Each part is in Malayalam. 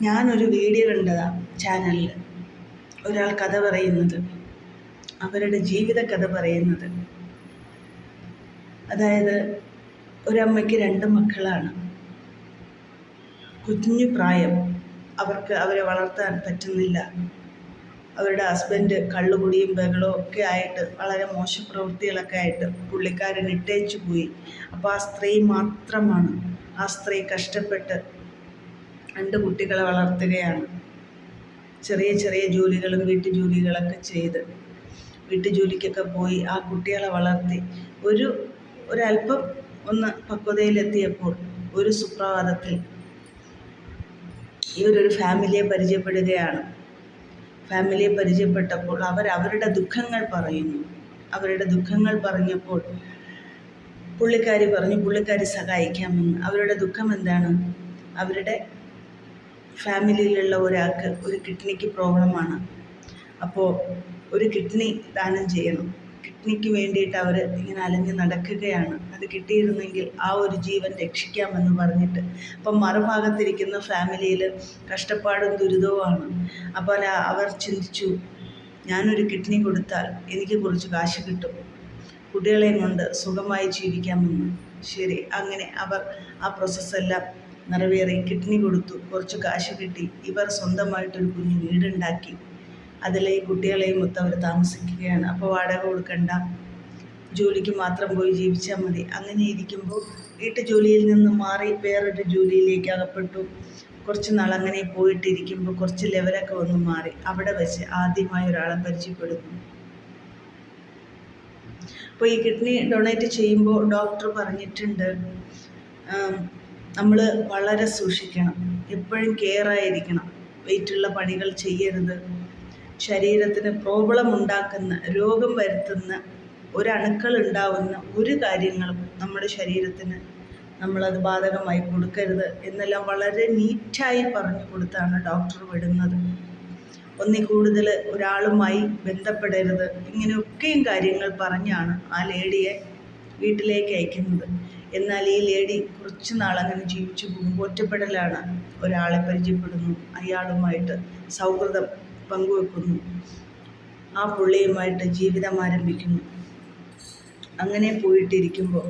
ഞാനൊരു വീഡിയോ കണ്ടതാണ് ചാനലിൽ. ഒരാൾ കഥ പറയുന്നത്, അവരുടെ ജീവിത കഥ പറയുന്നത്. അതായത് ഒരമ്മയ്ക്ക് 2 മക്കളാണ്. കുഞ്ഞു പ്രായം, അവരെ വളർത്താൻ പറ്റുന്നില്ല. അവരുടെ ഹസ്ബൻഡ് കള്ളുകുടിയും ബഹളവും ഒക്കെ ആയിട്ട് വളരെ മോശം പ്രവൃത്തികളൊക്കെ ആയിട്ട് പുള്ളിക്കാരൻ ഇട്ടേച്ചു പോയി. അപ്പോൾ ആ സ്ത്രീ മാത്രമാണ്. ആ സ്ത്രീ കഷ്ടപ്പെട്ട് 2 കുട്ടികളെ വളർത്തുകയാണ്. ചെറിയ ചെറിയ ജോലികളും വീട്ടുജോലികളൊക്കെ ചെയ്ത് വീട്ടുജോലിക്കൊക്കെ പോയി ആ കുട്ടികളെ വളർത്തി ഒരല്പം ഒന്ന് പക്വതയിലെത്തിയപ്പോൾ ഒരു സുപ്രഭാതത്തിൽ ഇവരൊരു ഫാമിലിയെ പരിചയപ്പെടുകയാണ്. ഫാമിലിയെ പരിചയപ്പെട്ടപ്പോൾ അവരുടെ ദുഃഖങ്ങൾ പറയുന്നു. അവരുടെ ദുഃഖങ്ങൾ പറഞ്ഞപ്പോൾ പുള്ളിക്കാരി പറഞ്ഞു പുള്ളിക്കാരി സഹായിക്കാമെന്ന്. അവരുടെ ദുഃഖം എന്താണ്? അവരുടെ ഫാമിലിയിലുള്ള ഒരാൾക്ക് ഒരു കിഡ്നിക്ക് പ്രോബ്ലമാണ്. അപ്പോൾ ഒരു കിഡ്നി ദാനം ചെയ്യണം. കിഡ്നിക്ക് വേണ്ടിയിട്ട് അവർ ഇങ്ങനെ അലഞ്ഞ് നടക്കുകയാണ്. അത് കിട്ടിയിരുന്നെങ്കിൽ ആ ഒരു ജീവൻ രക്ഷിക്കാമെന്ന് പറഞ്ഞിട്ട്. അപ്പം മറുഭാഗത്തിരിക്കുന്ന ഫാമിലിയിൽ കഷ്ടപ്പാടും ദുരിതവുമാണ്. അപ്പോൾ അവർ ചിന്തിച്ചു, ഞാനൊരു കിഡ്നി കൊടുത്താൽ എനിക്ക് കുറച്ച് കാശ് കിട്ടും, കുട്ടികളെയും കൊണ്ട് സുഖമായി ജീവിക്കാമെന്ന്. ശരി, അങ്ങനെ അവർ ആ പ്രോസസ്സെല്ലാം നിറവേറി കിഡ്നി കൊടുത്തു. കുറച്ച് കാശ് കിട്ടി. ഇവർ സ്വന്തമായിട്ടൊരു കുഞ്ഞു വീടുണ്ടാക്കി. അതിൽ ഈ കുട്ടികളെയും മൊത്തം അവർ താമസിക്കുകയാണ്. അപ്പോൾ വാടക കൊടുക്കണ്ട, ജോലിക്ക് മാത്രം പോയി ജീവിച്ചാൽ മതി. അങ്ങനെ ഇരിക്കുമ്പോൾ വീട്ടുജോലിയിൽ നിന്ന് മാറി വേറൊരു ജോലിയിലേക്ക് അകപ്പെട്ടു. കുറച്ച് നാൾ അങ്ങനെ പോയിട്ടിരിക്കുമ്പോൾ കുറച്ച് ലെവലൊക്കെ ഒന്ന് മാറി. അവിടെ വെച്ച് ആദ്യമായി ഒരാളെ പരിചയപ്പെടുന്നു. അപ്പോൾ ഈ കിഡ്നി ഡൊണേറ്റ് ചെയ്യുമ്പോൾ ഡോക്ടർ പറഞ്ഞിട്ടുണ്ട്, നമ്മൾ വളരെ സൂക്ഷിക്കണം, എപ്പോഴും കെയറായിരിക്കണം, വെയിറ്റുള്ള പണികൾ ചെയ്യരുത്, ശരീരത്തിന് പ്രോബ്ലം ഉണ്ടാക്കുന്ന, രോഗം വരുത്തുന്ന ഒരണുക്കൾ ഉണ്ടാവുന്ന ഒരു കാര്യങ്ങളും നമ്മുടെ ശരീരത്തിന് നമ്മളത് ബാധകമായി കൊടുക്കരുത് എന്നെല്ലാം വളരെ നീറ്റായി പറഞ്ഞു കൊടുത്താണ് ഡോക്ടർ വിടുന്നത്. ഒന്നിൽ കൂടുതൽ ഒരാളുമായി ബന്ധപ്പെടരുത്, ഇങ്ങനെയൊക്കെയും കാര്യങ്ങൾ പറഞ്ഞാണ് ആ ലേഡിയെ വീട്ടിലേക്ക് അയക്കുന്നത്. എന്നാൽ ഈ ലേഡി കുറച്ച് നാളങ്ങനെ ജീവിച്ചു പോകുമ്പോൾ ഒറ്റപ്പെടലാണ്. ഒരാളെ പരിചയപ്പെടുന്നു, അയാളുമായിട്ട് സൗഹൃദം പങ്കുവെക്കുന്നു, ആ പുള്ളിയുമായിട്ട് ജീവിതം ആരംഭിക്കുന്നു. അങ്ങനെ പോയിട്ടിരിക്കുമ്പോൾ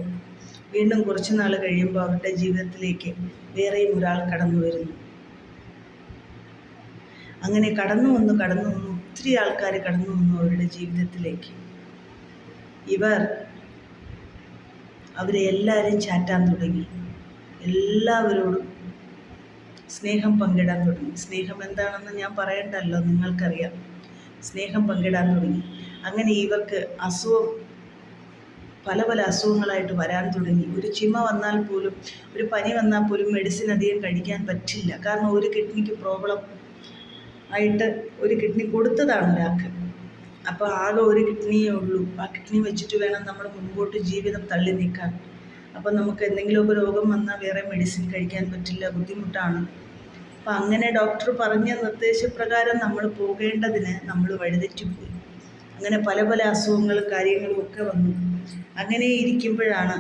വീണ്ടും കുറച്ച് നാൾ കഴിയുമ്പോൾ അവരുടെ ജീവിതത്തിലേക്ക് വേറെയും ഒരാൾ കടന്നു വരുന്നു. അങ്ങനെ കടന്നു വന്നു ഒത്തിരി ആൾക്കാർ കടന്നു വന്നു അവരുടെ ജീവിതത്തിലേക്ക്. അവരെ എല്ലാവരും ചാറ്റാൻ തുടങ്ങി, എല്ലാവരോടും സ്നേഹം പങ്കിടാൻ തുടങ്ങി. സ്നേഹം എന്താണെന്ന് ഞാൻ പറയണ്ടല്ലോ, നിങ്ങൾക്കറിയാം. സ്നേഹം പങ്കിടാൻ തുടങ്ങി. അങ്ങനെ ഇവർക്ക് പല അസുഖങ്ങളായിട്ട് വരാൻ തുടങ്ങി. ഒരു ചുമ വന്നാൽ പോലും, ഒരു പനി വന്നാൽ പോലും മെഡിസിൻ അധികം കഴിക്കാൻ പറ്റില്ല. കാരണം ഒരു കിഡ്നിക്ക് പ്രോബ്ലം ആയിട്ട് ഒരു കിഡ്നി കൊടുത്തതാണ് ഒരാൾക്ക്. അപ്പോൾ ആകെ ഒരു കിഡ്നിയേ ഉള്ളൂ. ആ കിഡ്നി വെച്ചിട്ട് വേണം നമ്മൾ മുൻപോട്ട് ജീവിതം തള്ളി നീക്കാൻ. അപ്പോൾ നമുക്ക് എന്തെങ്കിലുമൊക്കെ രോഗം വന്നാൽ വേറെ മെഡിസിൻ കഴിക്കാൻ പറ്റില്ല, ബുദ്ധിമുട്ടാണ്. അപ്പം അങ്ങനെ ഡോക്ടർ പറഞ്ഞ നിർദ്ദേശപ്രകാരം നമ്മൾ പോകേണ്ടതിന് നമ്മൾ വഴിതെറ്റിപ്പോയി. അങ്ങനെ പല അസുഖങ്ങളും കാര്യങ്ങളും ഒക്കെ വന്നു. അങ്ങനെ ഇരിക്കുമ്പോഴാണ്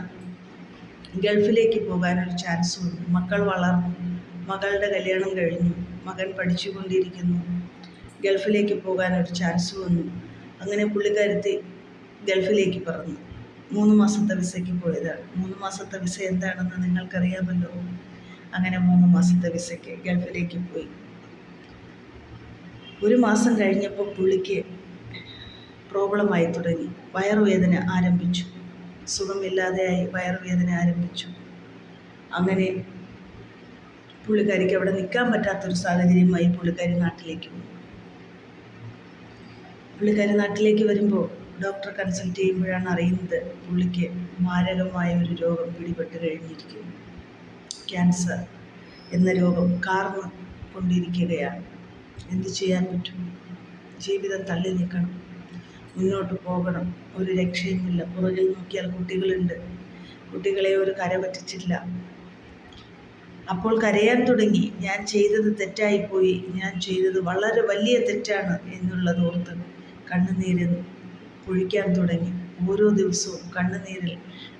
ഗൾഫിലേക്ക് പോകാനൊരു ചാൻസ് വന്നു. മക്കൾ വളർന്നു, മകളുടെ കല്യാണം കഴിഞ്ഞു, മകൻ പഠിച്ചുകൊണ്ടിരിക്കുന്നു. ഗൾഫിലേക്ക് പോകാനൊരു ചാൻസ് വന്നു. അങ്ങനെ പുള്ളിക്കാരത്തി ഗൾഫിലേക്ക് പറന്നു. 3 മാസത്തെ വിസയ്ക്ക് പോയതാണ്. 3 മാസത്തെ വിസ എന്താണെന്ന് നിങ്ങൾക്കറിയാമല്ലോ. അങ്ങനെ 3 മാസത്തെ വിസയ്ക്ക് ഗൾഫിലേക്ക് പോയി. 1 മാസം കഴിഞ്ഞപ്പോൾ പുള്ളിക്ക് പ്രോബ്ലമായി തുടങ്ങി. വയറുവേദന ആരംഭിച്ചു. സുഖമില്ലാതെയായി വയറുവേദന ആരംഭിച്ചു. അങ്ങനെ പുള്ളിക്കാരിക്ക് അവിടെ നിൽക്കാൻ പറ്റാത്തൊരു സാഹചര്യമായി പുള്ളിക്കാരി നാട്ടിലേക്ക് വന്നു. പുള്ളിക്കാരി നാട്ടിലേക്ക് വരുമ്പോൾ ഡോക്ടറെ കൺസൾട്ട് ചെയ്യുമ്പോഴാണ് അറിയുന്നത് പുള്ളിക്ക് മാരകമായ ഒരു രോഗം പിടിപെട്ട് കഴിഞ്ഞിരിക്കുന്നു. ക്യാൻസർ എന്ന രോഗം കാർന്ന് കൊണ്ടിരിക്കുകയാണ്. എന്ത് ചെയ്യാൻ പറ്റും? ജീവിതം തള്ളി നീക്കണം, മുന്നോട്ട് പോകണം, ഒരു രക്ഷയുമില്ല. പുറകിൽ നോക്കിയാൽ കുട്ടികളുണ്ട്, കുട്ടികളെ ഒരു കര പറ്റിച്ചില്ല. അപ്പോൾ കരയാൻ തുടങ്ങി. ഞാൻ ചെയ്തത് തെറ്റായിപ്പോയി, ഞാൻ ചെയ്തത് വളരെ വലിയ തെറ്റാണ് എന്നുള്ളത് ഓർത്ത് കണ്ണുനീര് പൊഴിക്കാൻ തുടങ്ങി. ഓരോ ദിവസവും കണ്ണുനീരിൽ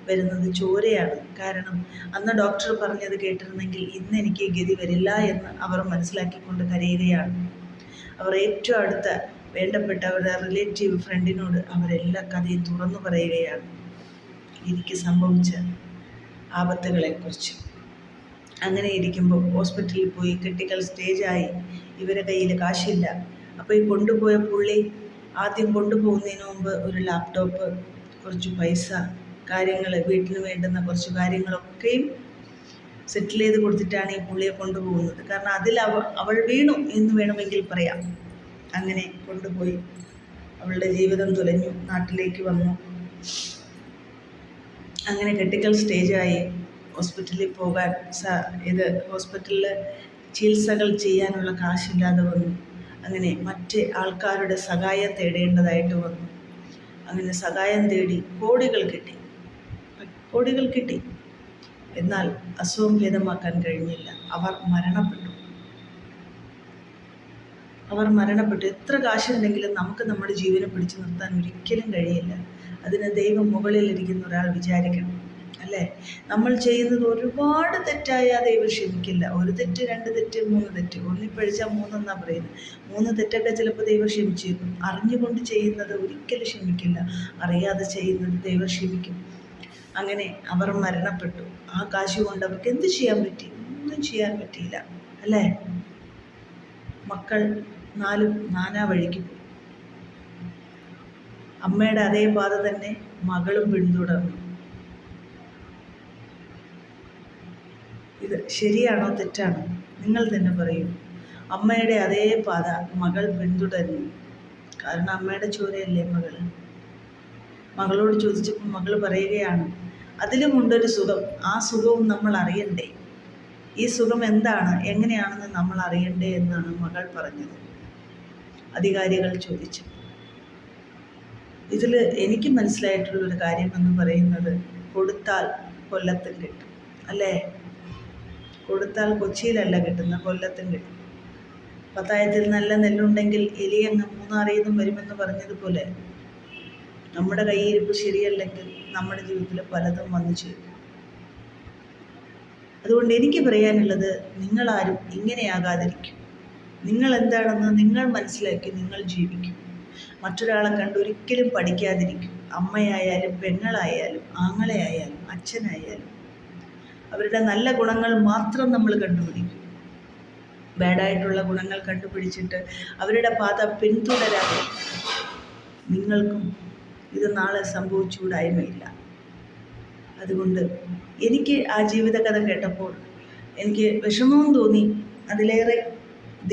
വരുന്നത് ചോരയാണ്. കാരണം അന്ന് ഡോക്ടർ പറഞ്ഞത് കേട്ടിരുന്നെങ്കിൽ ഇന്ന് എനിക്ക് ഗതി വരില്ല എന്ന് അവർ മനസ്സിലാക്കിക്കൊണ്ട് കരയുകയാണ്. അവർ ഏറ്റവും അടുത്ത വേണ്ടപ്പെട്ട അവരുടെ റിലേറ്റീവ് ഫ്രണ്ടിനോട് അവരെല്ലാ കഥയും തുറന്നു പറയുകയാണ് എനിക്ക് സംഭവിച്ച ആപത്തുകളെക്കുറിച്ച്. അങ്ങനെ ഇരിക്കുമ്പോൾ ഹോസ്പിറ്റലിൽ പോയി ക്രിട്ടിക്കൽ സ്റ്റേജായി. ഇവരുടെ കയ്യിൽ കാശില്ല. അപ്പോൾ ഈ കൊണ്ടുപോയ പുള്ളി ആദ്യം കൊണ്ടുപോകുന്നതിന് മുമ്പ് ഒരു ലാപ്ടോപ്പ്, കുറച്ച് പൈസ, കാര്യങ്ങൾ, വീട്ടിന് വേണ്ടുന്ന കുറച്ച് കാര്യങ്ങളൊക്കെയും സെറ്റിൽ ചെയ്ത് കൊടുത്തിട്ടാണ് ഈ പുള്ളിയെ കൊണ്ടുപോകുന്നത്. കാരണം അതിൽ അവൾ വീണു എന്ന് വേണമെങ്കിൽ പറയാം. അങ്ങനെ കൊണ്ടുപോയി അവളുടെ ജീവിതം തുലഞ്ഞു, നാട്ടിലേക്ക് വന്നു. അങ്ങനെ ക്രിട്ടിക്കൽ സ്റ്റേജായി. ഹോസ്പിറ്റലിൽ പോകാൻ ഹോസ്പിറ്റലിൽ ചികിത്സകൾ ചെയ്യാനുള്ള കാശില്ലാതെ വന്നു. അങ്ങനെ മറ്റ് ആൾക്കാരുടെ സഹായം തേടേണ്ടതായിട്ട് വന്നു. അങ്ങനെ സഹായം തേടി കോടികൾ കിട്ടി. എന്നാൽ അസുഖം ഭേദമാക്കാൻ കഴിഞ്ഞില്ല. അവർ മരണപ്പെട്ടു. എത്ര കാശുണ്ടെങ്കിലും നമുക്ക് നമ്മുടെ ജീവനെ പിടിച്ചു നിർത്താൻ ഒരിക്കലും കഴിയില്ല. അതിന് ദൈവം മുകളിലിരിക്കുന്ന ഒരാൾ വിചാരിക്കണം, അല്ലേ? നമ്മൾ ചെയ്യുന്നത് ഒരുപാട് തെറ്റായാൽ ദൈവം ക്ഷമിക്കില്ല. 1 തെറ്റ്, 2 തെറ്റ്, 3 തെറ്റ്, ഒന്നിപ്പഴിച്ചാൽ 3 എന്നാണ് പറയുന്നത്. 3 തെറ്റൊക്കെ ചിലപ്പോൾ ദൈവം ക്ഷമിച്ചേക്കും. അറിഞ്ഞുകൊണ്ട് ചെയ്യുന്നത് ഒരിക്കലും ക്ഷമിക്കില്ല. അറിയാതെ ചെയ്യുന്നത് ദൈവം ക്ഷമിക്കും. അങ്ങനെ അവർ മരണപ്പെട്ടു. ആ കാശ് കൊണ്ട് അവർക്ക് എന്ത് ചെയ്യാൻ പറ്റി? ഒന്നും ചെയ്യാൻ പറ്റിയില്ല, അല്ലേ? മക്കൾ 4 നാനാ വഴിക്ക് പോയി. അമ്മയുടെ അതേ പാത തന്നെ മകളും പിന്തുടർന്നു. ഇത് ശരിയാണോ തെറ്റാണോ? നിങ്ങൾ തന്നെ പറയൂ. അമ്മയുടെ അതേ പാത മകൾ പിന്തുടരുന്നു. കാരണം അമ്മയുടെ ചോരയല്ലേ മകൾ. മകളോട് ചോദിച്ചപ്പോൾ മകൾ പറയുകയാണ്, അതിലുമുണ്ടൊരു സുഖം. ആ സുഖവും നമ്മൾ അറിയണ്ടേ? ഈ സുഖം എന്താണ്, എങ്ങനെയാണെന്ന് നമ്മൾ അറിയണ്ടേ എന്നാണ് മകൾ പറഞ്ഞത്. അധികാരികൾ ചോദിച്ചു. ഇതിൽ എനിക്ക് മനസ്സിലായിട്ടുള്ളൊരു കാര്യമെന്ന് പറയുന്നത്, കൊടുത്താൽ കൊല്ലത്തും കിട്ടും, അല്ലേ? കൊടുത്താൽ കൊച്ചിയിലല്ല കിട്ടുന്ന, കൊല്ലത്തും കിട്ടും. പത്തായത്തിൽ നല്ല നെല്ലുണ്ടെങ്കിൽ എലിയങ്ങ് മൂന്നാറിൽ നിന്നും വരുമെന്ന് പറഞ്ഞതുപോലെ നമ്മുടെ കയ്യിരിപ്പ് ശരിയല്ലെങ്കിൽ നമ്മുടെ ജീവിതത്തിൽ പലതും വന്നു ചേരും. അതുകൊണ്ട് എനിക്ക് പറയാനുള്ളത്, നിങ്ങളാരും ഇങ്ങനെയാകാതിരിക്കും. നിങ്ങൾ എന്താണെന്ന് നിങ്ങൾ മനസ്സിലാക്കി നിങ്ങൾ ജീവിക്കും. മറ്റൊരാളെ കണ്ട് ഒരിക്കലും പഠിക്കാതിരിക്കും. അമ്മയായാലും പെങ്ങളായാലും ആങ്ങളെയായാലും അച്ഛനായാലും അവരുടെ നല്ല ഗുണങ്ങൾ മാത്രം നമ്മൾ കണ്ടുപിടിക്കും. ബാഡായിട്ടുള്ള ഗുണങ്ങൾ കണ്ടുപിടിച്ചിട്ട് അവരുടെ പാത പിന്തുടരാതെ നിങ്ങൾക്കും ഇത് നാളെ സംഭവിച്ചുകൂടായ്മയില്ല. അതുകൊണ്ട് എനിക്ക് ആ ജീവിതകഥ കേട്ടപ്പോൾ എനിക്ക് വിഷമവും തോന്നി, അതിലേറെ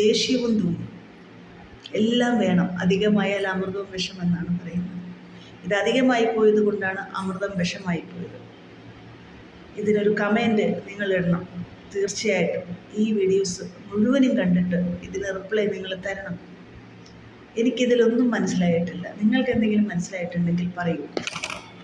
ദേഷ്യവും തോന്നി. എല്ലാം വേണം, അധികമായാൽ അമൃതവും വിഷമെന്നാണ് പറയുന്നത്. ഇത് അധികമായി പോയത് കൊണ്ടാണ് അമൃതം വിഷമായി പോയത്. ഇതിനൊരു കമൻറ്റ് നിങ്ങൾ ഇടണം തീർച്ചയായിട്ടും. ഈ വീഡിയോസ് മുഴുവനും കണ്ടിട്ട് ഇതിന് റിപ്ലൈ നിങ്ങൾ തരണം. എനിക്കിതിലൊന്നും മനസ്സിലായിട്ടില്ല. നിങ്ങൾക്ക് എന്തെങ്കിലും മനസ്സിലായിട്ടുണ്ടെങ്കിൽ പറയൂ.